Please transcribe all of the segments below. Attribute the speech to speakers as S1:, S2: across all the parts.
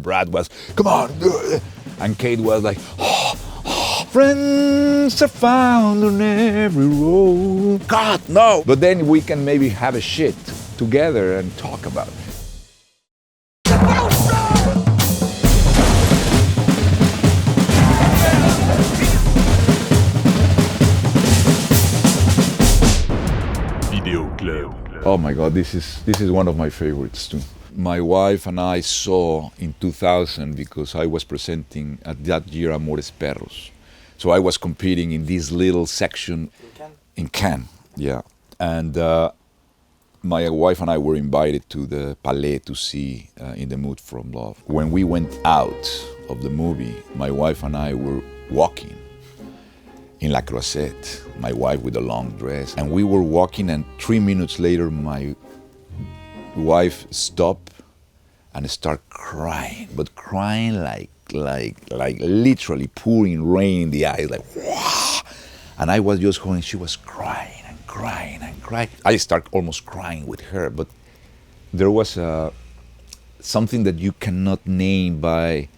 S1: Brad was, come on, and Kate was like, friends are found on every road. God, no. But then we can maybe have a shit together and talk about it.
S2: Vidéo Club.
S1: Oh my God, this is one of my favorites too. My wife and I saw in 2000 because I was presenting at that year Amores Perros. So I was competing in this little section in Cannes, yeah. And my wife and I were invited to the Palais to see In the Mood for Love. When we went out of the movie, my wife and I were walking in La Croisette, my wife with a long dress. And we were walking, and 3 minutes later, my wife stopped and started crying, but crying like literally pouring rain in the eyes, like, wah! And I was just going, she was crying and crying and crying. I started almost crying with her, but there was something that you cannot name by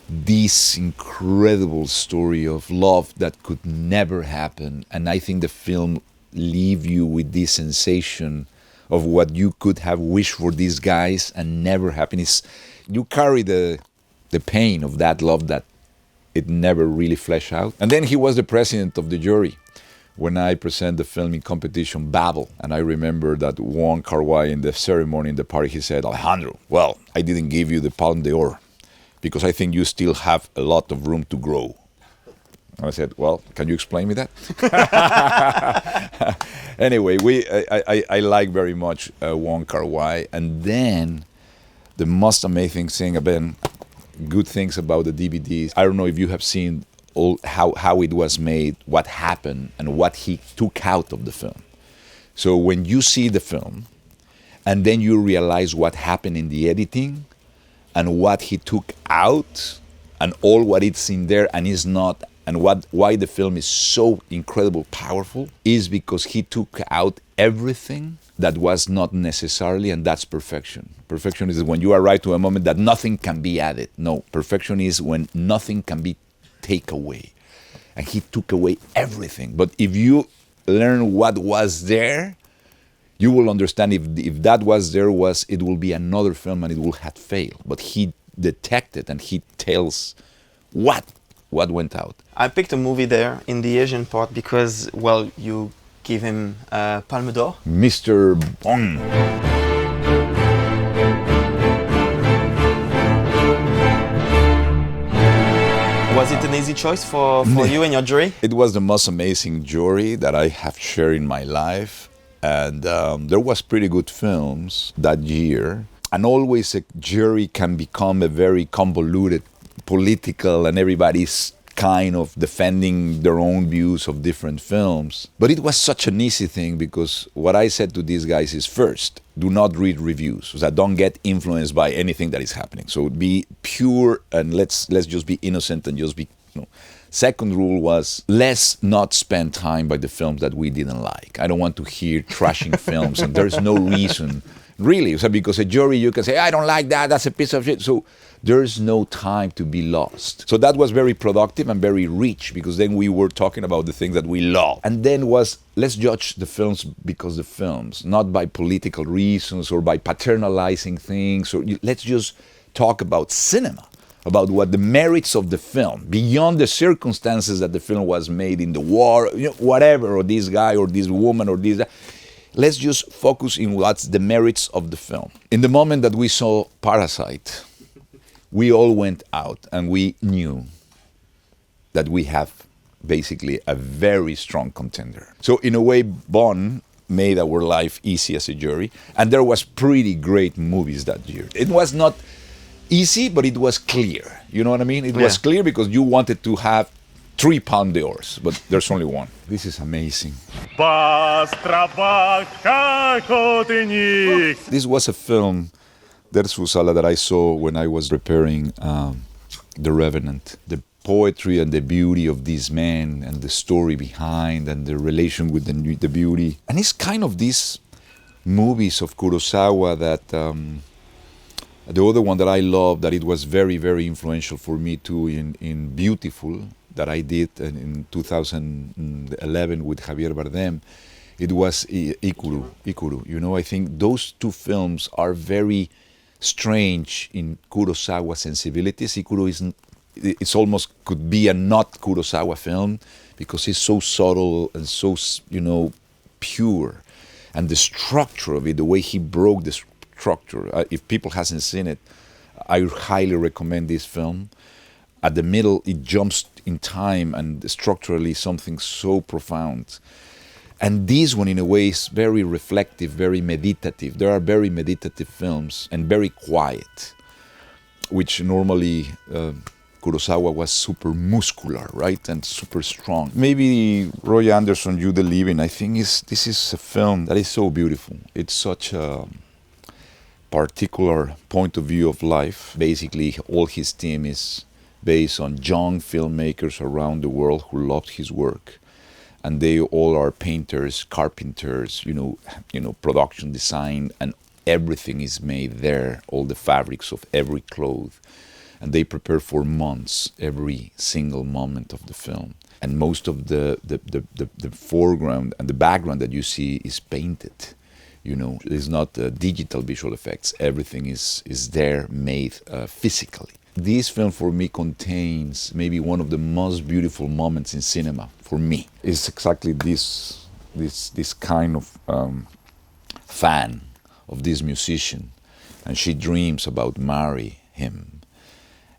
S1: this incredible story of love that could never happen. And I think the film leaves you with this sensation of what you could have wished for these guys and never happened. You carry the pain of that love that it never really fleshed out. And then he was the president of the jury when I present the film in competition, Babel. And I remember that Wong Kar-wai in the ceremony in the party, he said, Alejandro, well, I didn't give you the Palme d'Or because I think you still have a lot of room to grow. And I said, well, can you explain me that? Anyway, I like very much Wong Kar-wai. And then the most amazing thing, again, good things about the DVDs. I don't know if you have seen how it was made, what happened, and what he took out of the film. So when you see the film, and then you realize what happened in the editing, and what he took out, and all what it's in there and is not, and why the film is so incredibly powerful, is because he took out everything that was not necessarily, and that's perfection. Perfection is when you arrive to a moment that nothing can be added. No, perfection is when nothing can be taken away. And he took away everything. But if you learn what was there, you will understand if that was there, it will be another film and it will have failed. But he detected and he tells what went out.
S3: I picked a movie there in the Asian part because, well, you give him Palme d'Or.
S1: Mr. Bong.
S3: Was it an easy choice for you and your jury?
S1: It was the most amazing jury that I have shared in my life. And there was pretty good films that year. And always a jury can become a very convoluted political, and everybody's kind of defending their own views of different films. But it was such an easy thing because what I said to these guys is, first, do not read reviews. So that don't get influenced by anything that is happening. So be pure and let's just be innocent and just be, Second rule was, let's not spend time by the films that we didn't like. I don't want to hear trashing films, and there's no reason, really. So because a jury, you can say, I don't like that, that's a piece of shit. So there's no time to be lost. So that was very productive and very rich, because then we were talking about the things that we love. And then was, let's judge the films because the films, not by political reasons or by paternalizing things. Or let's just talk about cinema, about what the merits of the film, beyond the circumstances that the film was made in the war, whatever, or this guy or this woman or this. Let's just focus in what's the merits of the film. In the moment that we saw Parasite, we all went out and we knew that we have basically a very strong contender. So in a way, Bond made our life easy as a jury, and there was pretty great movies that year. It was not easy, but it was clear. You know what I mean? It was clear because you wanted to have 3 Palme d'Ors, but there's only one. This is amazing. This was a film, Dersusala, that I saw when I was preparing The Revenant. The poetry and the beauty of this man and the story behind and the relation with the beauty. And it's kind of these movies of Kurosawa that The other one that I love, that it was very, very influential for me too, in Beautiful, that I did in 2011 with Javier Bardem, it was Ikuru. Ikuru. You know, I think those two films are very strange in Kurosawa sensibilities. Ikuru isn't. It's almost could be a not Kurosawa film because it's so subtle and so, you know, pure, and the structure of it, the way he broke the structure. If people hasn't seen it, I highly recommend this film. At the middle, it jumps in time and structurally something so profound. And this one, in a way, is very reflective, very meditative. There are very meditative films and very quiet, which normally Kurosawa was super muscular, right, and super strong. Maybe Roy Andersson, You the Living, I think this is a film that is so beautiful. It's such a particular point of view of life. Basically, all his team is based on young filmmakers around the world who loved his work. And they all are painters, carpenters, you know, production design, and everything is made there, all the fabrics of every cloth. And they prepare for months every single moment of the film. And most of the foreground and the background that you see is painted. You know, it's not digital visual effects. Everything is there, made physically. This film for me contains maybe one of the most beautiful moments in cinema for me. It's exactly this kind of fan of this musician, and she dreams about marry him,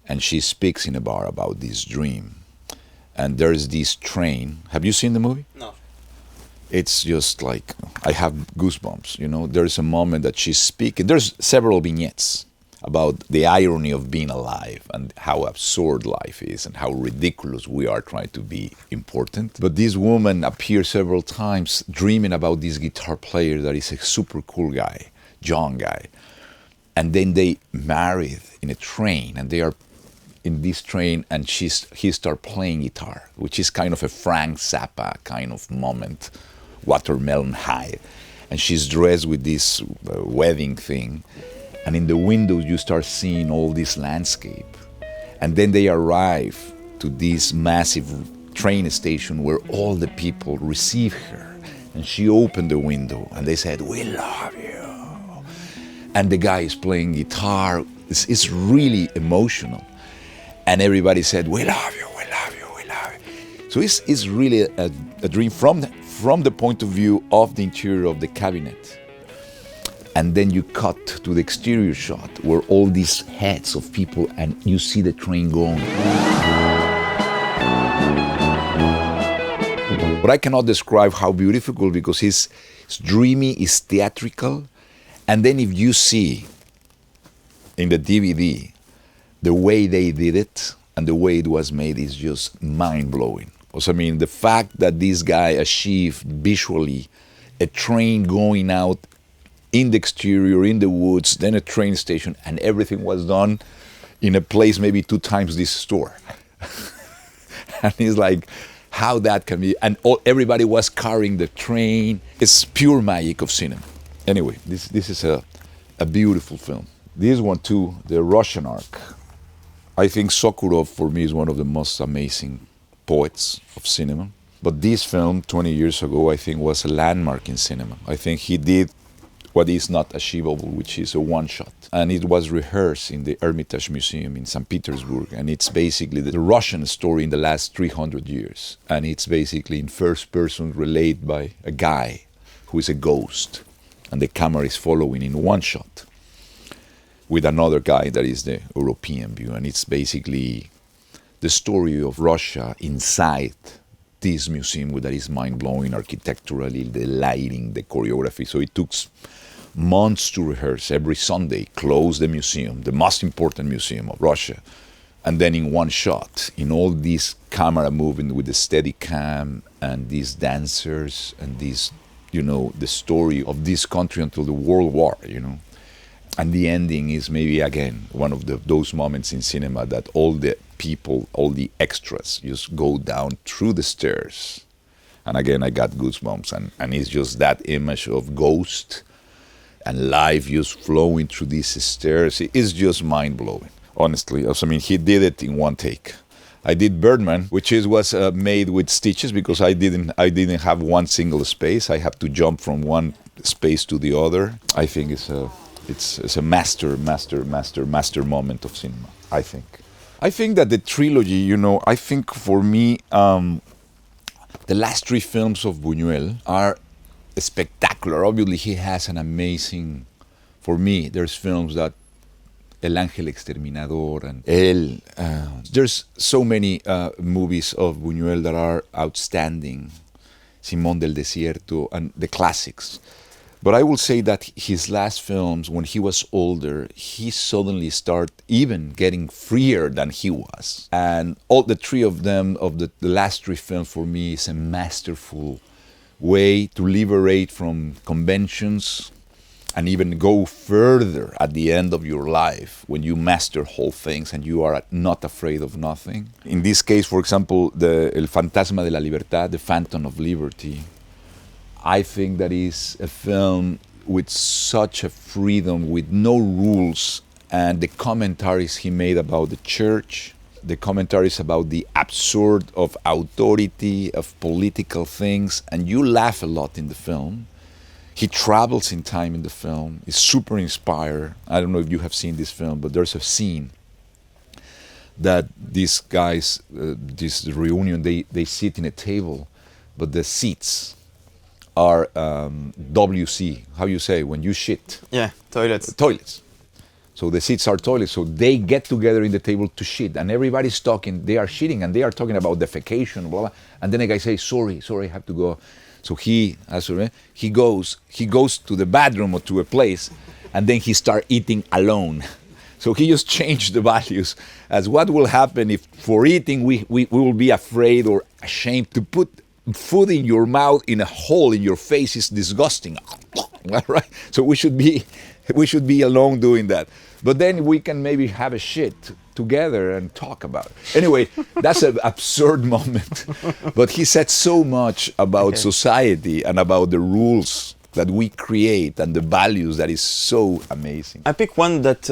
S1: and she speaks in a bar about this dream. And there's this train. Have you seen the movie?
S3: No.
S1: It's just like, I have goosebumps, you know. There's a moment that she's speaking. There's several vignettes about the irony of being alive and how absurd life is and how ridiculous we are trying to be important. But this woman appears several times dreaming about this guitar player that is a super cool guy, young guy. And then they married in a train, and they are in this train, and he starts playing guitar, which is kind of a Frank Zappa kind of moment, Watermelon High. And she's dressed with this wedding thing. And in the windows, you start seeing all this landscape. And then they arrive to this massive train station where all the people receive her. And she opened the window and they said, "We love you." And the guy is playing guitar. It's really emotional. And everybody said, "We love you, we love you, we love you." So it's really a dream from the point of view of the interior of the cabinet. And then you cut to the exterior shot where all these heads of people, and you see the train going. But I cannot describe how beautiful, because it's dreamy, it's theatrical. And then if you see in the DVD, the way they did it and the way it was made is just mind-blowing. Also, I mean, the fact that this guy achieved visually a train going out in the exterior, in the woods, then a train station, and everything was done in a place maybe 2 times this store. And it's like, how that can be, and everybody was carrying the train. It's pure magic of cinema. Anyway, this is a beautiful film. This one too, the Russian arc. I think Sokurov for me is one of the most amazing poets of cinema. But this film, 20 years ago, I think was a landmark in cinema. I think he did what is not achievable, which is a one-shot. And it was rehearsed in the Hermitage Museum in St. Petersburg. And it's basically the Russian story in the last 300 years. And it's basically in first person relayed by a guy who is a ghost. And the camera is following in one shot with another guy that is the European view. And it's basically the story of Russia inside this museum that is mind-blowing architecturally, the lighting, the choreography. So it took months to rehearse. Every Sunday, close the museum, the most important museum of Russia. And then in one shot, in all this camera moving with the steady cam and these dancers and these, you know, the story of this country until the World War, you know. And the ending is maybe, again, one of those moments in cinema that all the people, all the extras just go down through the stairs. And again, I got goosebumps. And it's just that image of ghost and life just flowing through these stairs. It's just mind-blowing, honestly. I mean, he did it in one take. I did Birdman, which was made with stitches because I didn't have one single space. I have to jump from one space to the other. I think it's a master moment of cinema. I think that the trilogy, I think for me, the last three films of Buñuel are spectacular. Obviously, he has an amazing. For me, there's films that El Ángel Exterminador and there's so many movies of Buñuel that are outstanding. Simón del Desierto and the classics. But I will say that his last films, when he was older, he suddenly started even getting freer than he was. And all the three of them, of the last three films for me, is a masterful way to liberate from conventions and even go further at the end of your life when you master whole things and you are not afraid of nothing. In this case, for example, El Fantasma de la Libertad, The Phantom of Liberty, I think that is a film with such a freedom, with no rules, and the commentaries he made about the church, the commentaries about the absurd of authority, of political things, and you laugh a lot in the film. He travels in time in the film. It's super inspired. I don't know if you have seen this film, but there's a scene that these guys, this reunion, they sit in a table, but the seats are WC. How you say when you shit?
S3: Yeah, toilets.
S1: Toilets. So the seats are toilets. So they get together in the table to shit, and everybody's talking. They are shitting, and they are talking about defecation, blah blah. And then a guy says, "Sorry, I have to go." So he goes to the bathroom or to a place, and then he starts eating alone. So he just changed the values as what will happen if for eating we will be afraid or ashamed to put food in your mouth in a hole in your face is disgusting. Right? So we should be alone doing that. But then we can maybe have a shit together and talk about it. Anyway, that's an absurd moment. But he said so much about society and about the rules that we create and the values that is so amazing.
S3: I pick one that,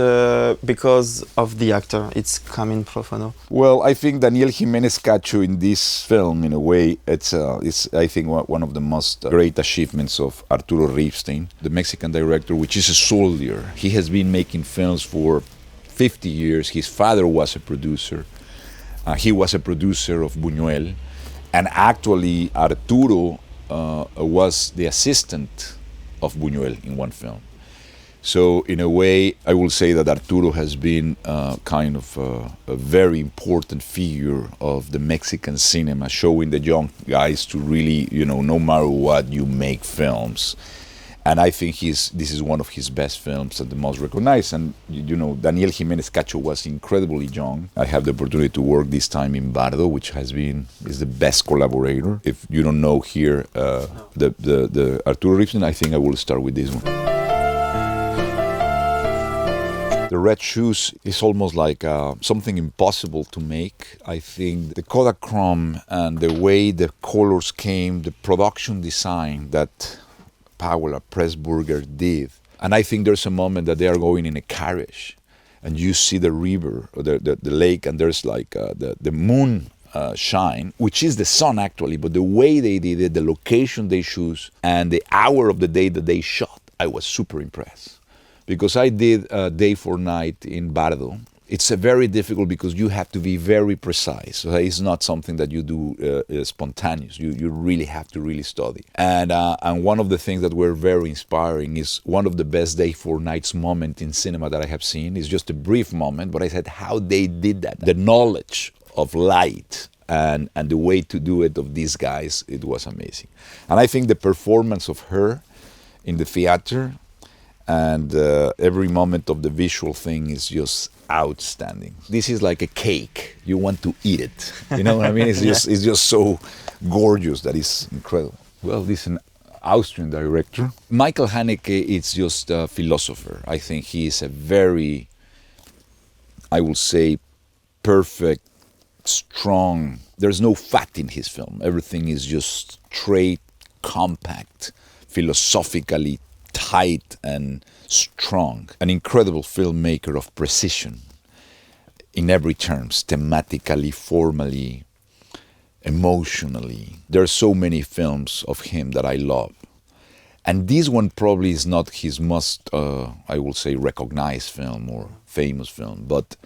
S3: because of the actor, it's Carmine Profundo.
S1: Well, I think Daniel Jiménez Cacho in this film, in a way, it's I think one of the most great achievements of Arturo Ripstein, the Mexican director, which is a soldier. He has been making films for 50 years. His father was a producer. He was a producer of Buñuel. And actually, Arturo was the assistant of Buñuel in one film. So in a way, I will say that Arturo has been kind of a very important figure of the Mexican cinema, showing the young guys to really, no matter what, you make films. And I think this is one of his best films and the most recognized. And, Daniel Jiménez Cacho was incredibly young. I have the opportunity to work this time in Bardo, which is the best collaborator. If you don't know here the Arturo Ripstein, I think I will start with this one. The Red Shoes is almost like something impossible to make. I think the Kodachrome and the way the colors came, the production design that Paola Pressburger did. And I think there's a moment that they are going in a carriage and you see the river or the lake, and there's like the moon shine, which is the sun actually, but the way they did it, the location they chose, and the hour of the day that they shot, I was super impressed. Because I did Day for Night in Bardo. It's very difficult because you have to be very precise. So it's not something that you do spontaneous. You really have to really study. And one of the things that were very inspiring is one of the best Day for Nights moment in cinema that I have seen. It's just a brief moment, but I said how they did that. The knowledge of light and the way to do it of these guys, it was amazing. And I think the performance of her in the theater and every moment of the visual thing is just outstanding. This is like a cake. You want to eat it. You know what I mean? It's just so gorgeous that it's incredible. Well, this is an Austrian director. Michael Haneke is just a philosopher. I think he is a very, I will say, perfect, strong. There's no fat in his film. Everything is just straight, compact, philosophically tight and strong. An incredible filmmaker of precision in every terms, thematically, formally, emotionally. There are so many films of him that I love. And this one probably is not his most, I will say, recognized film or famous film. But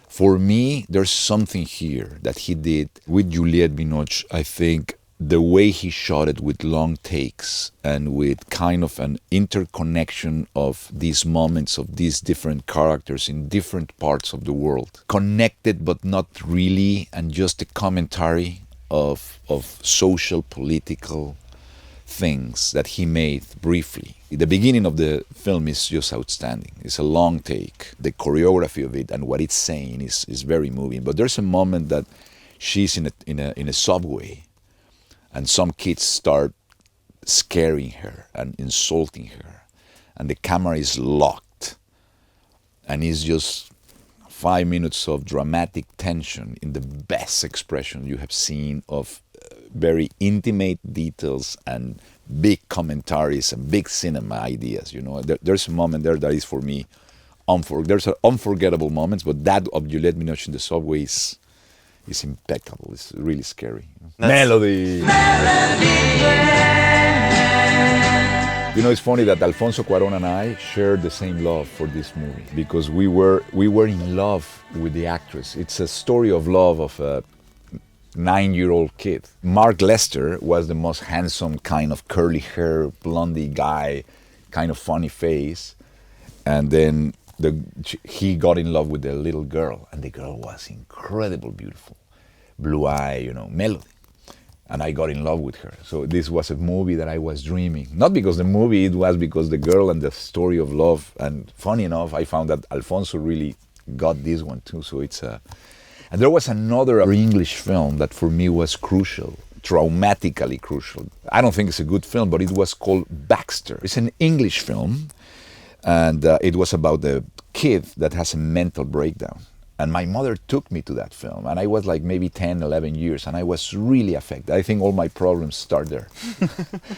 S1: for me, there's something here that he did with Juliette Binoche. I think the way he shot it with long takes and with kind of an interconnection of these moments of these different characters in different parts of the world. Connected but not really, and just a commentary of social, political things that he made briefly. The beginning of the film is just outstanding. It's a long take. The choreography of it and what it's saying is very moving. But there's a moment that she's in a subway and some kids start scaring her and insulting her. And the camera is locked. And it's just 5 minutes of dramatic tension in the best expression you have seen of very intimate details and big commentaries and big cinema ideas. You know, there's a moment there that is for me there's unforgettable moments, but that of Juliette Binoche in the subway is impeccable. It's really scary. Melody. You know, it's funny that Alfonso Cuarón and I shared the same love for this movie because we were in love with the actress. It's a story of love of a 9-year-old kid. Mark Lester was the most handsome, kind of curly hair, blondie guy, kind of funny face. And then he got in love with the little girl, and the girl was incredible, beautiful. Blue eye, you know, Melody. And I got in love with her. So this was a movie that I was dreaming. Not because the movie, it was because the girl and the story of love. And funny enough, I found that Alfonso really got this one too. So it's a... And there was another English film that for me was crucial, traumatically crucial. I don't think it's a good film, but it was called Baxter. It's an English film, and it was about a kid that has a mental breakdown. And my mother took me to that film, and I was like maybe 10, 11 years, and I was really affected. I think all my problems start there.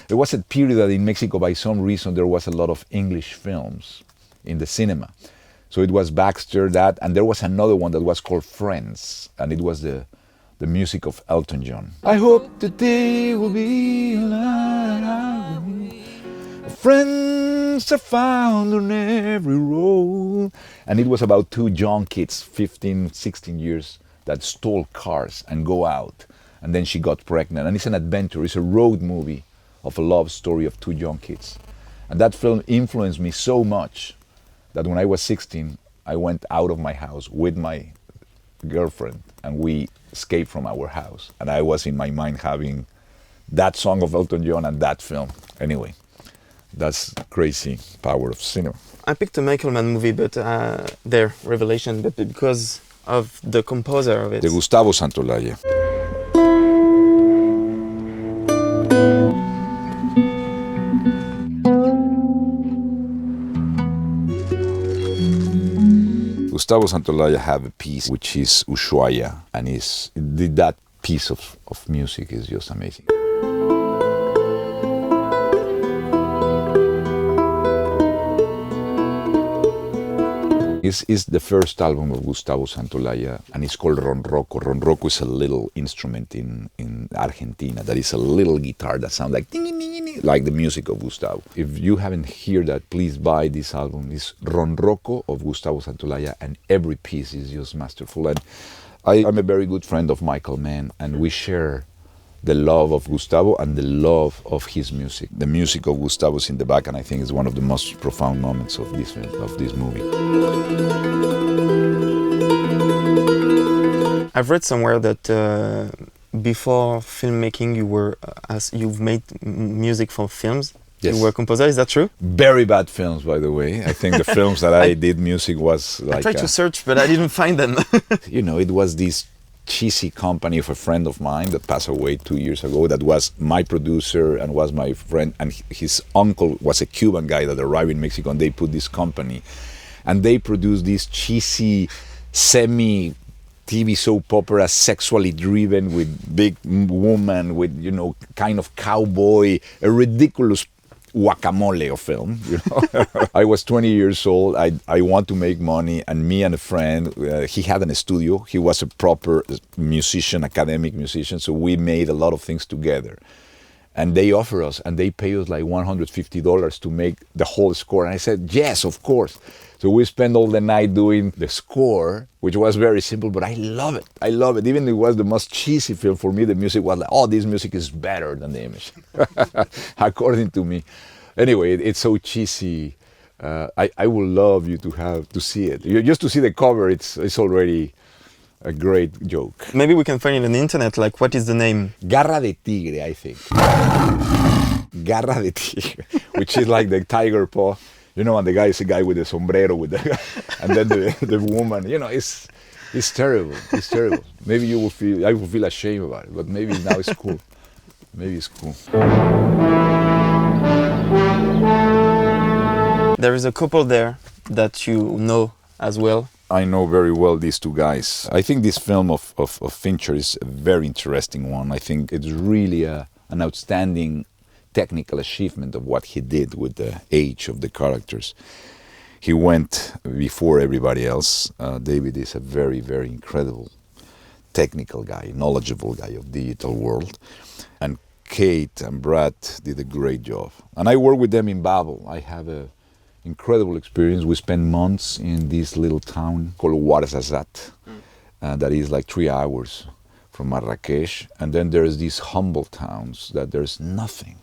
S1: There was a period that in Mexico, by some reason, there was a lot of English films in the cinema. So it was Baxter, that, and there was another one that was called Friends, and it was the music of Elton John. I hope that they will be alive. Friends are found on every road. And it was about two young kids, 15, 16 years, that stole cars and go out. And then she got pregnant. And it's an adventure, it's a road movie of a love story of two young kids. And that film influenced me so much that when I was 16, I went out of my house with my girlfriend and we escaped from our house. And I was in my mind having that song of Elton John and that film. Anyway, that's crazy power of cinema.
S3: I picked a Michael Mann movie, but their Revelation, but because of the composer of it.
S1: De Gustavo Santaolalla. Gustavo Santaolalla have a piece which is Ushuaia, and that piece of music is just amazing. This is the first album of Gustavo Santaolalla, and it's called Ronroco. Ronroco is a little instrument in Argentina that is a little guitar that sounds like ding, ding, ding, ding, like the music of Gustavo. If you haven't heard that, please buy this album. It's Ronroco of Gustavo Santaolalla, and every piece is just masterful. And I'm a very good friend of Michael Mann, and we share the love of Gustavo and the love of his music. The music of Gustavo is in the back, and I think it's one of the most profound moments of this movie.
S3: I've read somewhere that before filmmaking, you've made music for films.
S1: Yes.
S3: You were a composer, is that true?
S1: Very bad films, by the way. I think the films that I did music was like...
S3: I tried to search, but I didn't find them.
S1: You know, it was this cheesy company of a friend of mine that passed away 2 years ago that was my producer and was my friend, and his uncle was a Cuban guy that arrived in Mexico, and they put this company and they produced this cheesy semi-TV soap opera, sexually driven, with big woman, with, you know, kind of cowboy, a ridiculous guacamole of film. You know, I was 20 years old. I want to make money, and me and a friend, he had a studio. He was a proper musician, academic musician. So we made a lot of things together. And they offer us, and they pay us like $150 to make the whole score. And I said, yes, of course. So we spent all the night doing the score, which was very simple, but I love it. I love it. Even if it was the most cheesy film, for me, the music was like, oh, this music is better than the image, according to me. Anyway, it's so cheesy. I would love you to see it. Just to see the cover, it's already a great joke.
S3: Maybe we can find it on the internet. Like, what is the name?
S1: Garra de tigre, I think. Garra de tigre, which is like the tiger paw. You know, and the guy is a guy with a sombrero, and then the woman. You know, it's terrible. It's terrible. Maybe I will feel ashamed about it, but maybe now it's cool. Maybe it's cool.
S3: There is a couple there that you know as well.
S1: I know very well these two guys. I think this film of Fincher is a very interesting one. I think it's really an outstanding technical achievement of what he did with the age of the characters. He went before everybody else. David is a very, very incredible technical guy, knowledgeable guy of digital world. And Kate and Brad did a great job. And I worked with them in Babel. I have an incredible experience. We spent months in this little town called Ouarzazate. That is like 3 hours from Marrakesh. And then there's these humble towns that there's nothing.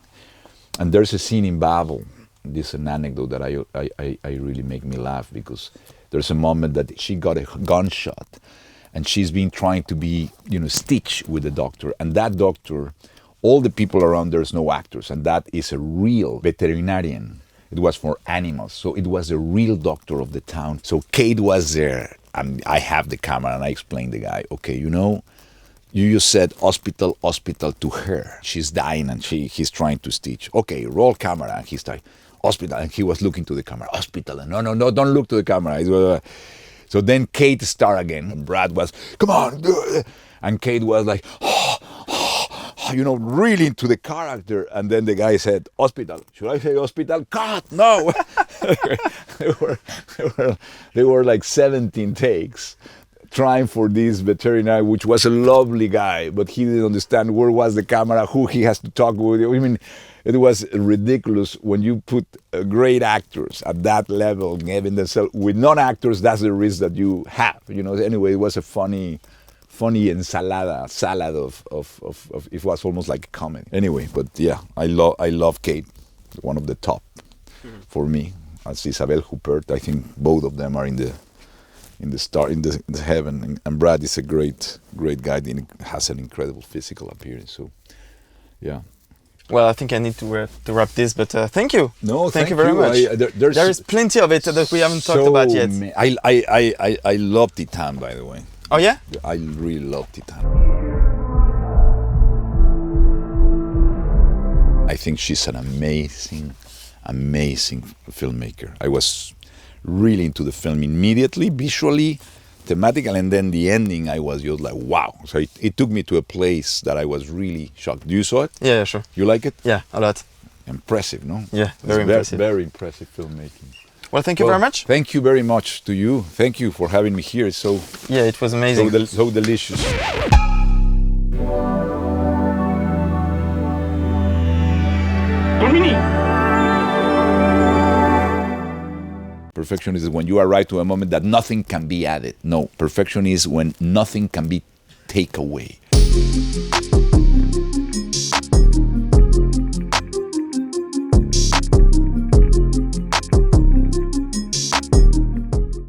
S1: And there's a scene in Babel. This is an anecdote that I really make me laugh, because there's a moment that she got a gunshot and she's been trying to be, stitched with the doctor. And that doctor, all the people around, there's no actors. And that is a real veterinarian. It was for animals. So it was a real doctor of the town. So Kate was there, and I have the camera, and I explained to the guy, okay, you just said hospital to her. She's dying and he's trying to stitch. Okay, roll camera. And he's like, hospital. And he was looking to the camera. Hospital. And no, don't look to the camera. So then Kate started again. And Brad was, come on. And Kate was like, really into the character. And then the guy said, hospital. Should I say hospital? Cut! No! They were like 17 takes. Trying for this veterinary, which was a lovely guy, but he didn't understand where was the camera, who he has to talk with. I mean, it was ridiculous when you put great actors at that level, giving themselves with non-actors. That's the risk that you have. Anyway, it was a funny salad of it was almost like a comedy. Anyway, but yeah, I love Kate, one of the top for me. As Isabel Huppert, I think both of them are in the heaven, and Brad is a great guy. He has an incredible physical appearance. So, yeah.
S3: Well, I think I need to wrap this, but thank you.
S1: No,
S3: thank you very much. There is plenty of it that we haven't talked about yet.
S1: I love Titane, by the way.
S3: Oh yeah?
S1: I really love Titane. I think she's an amazing filmmaker. I was really into the film immediately, visually, thematically, and then the ending, I was just like, wow. So it took me to a place that I was really shocked. You saw it?
S3: Yeah, sure.
S1: You like it?
S3: Yeah, a lot.
S1: Impressive, no?
S3: Yeah, very impressive.
S1: Very impressive filmmaking.
S3: Well, thank you very much.
S1: Thank you very much to you. Thank you for having me here. It's so...
S3: Yeah, it was amazing.
S1: So delicious.
S2: Konbini!
S1: Perfection is when you arrive to a moment that nothing can be added. No, perfection is when nothing can be taken away.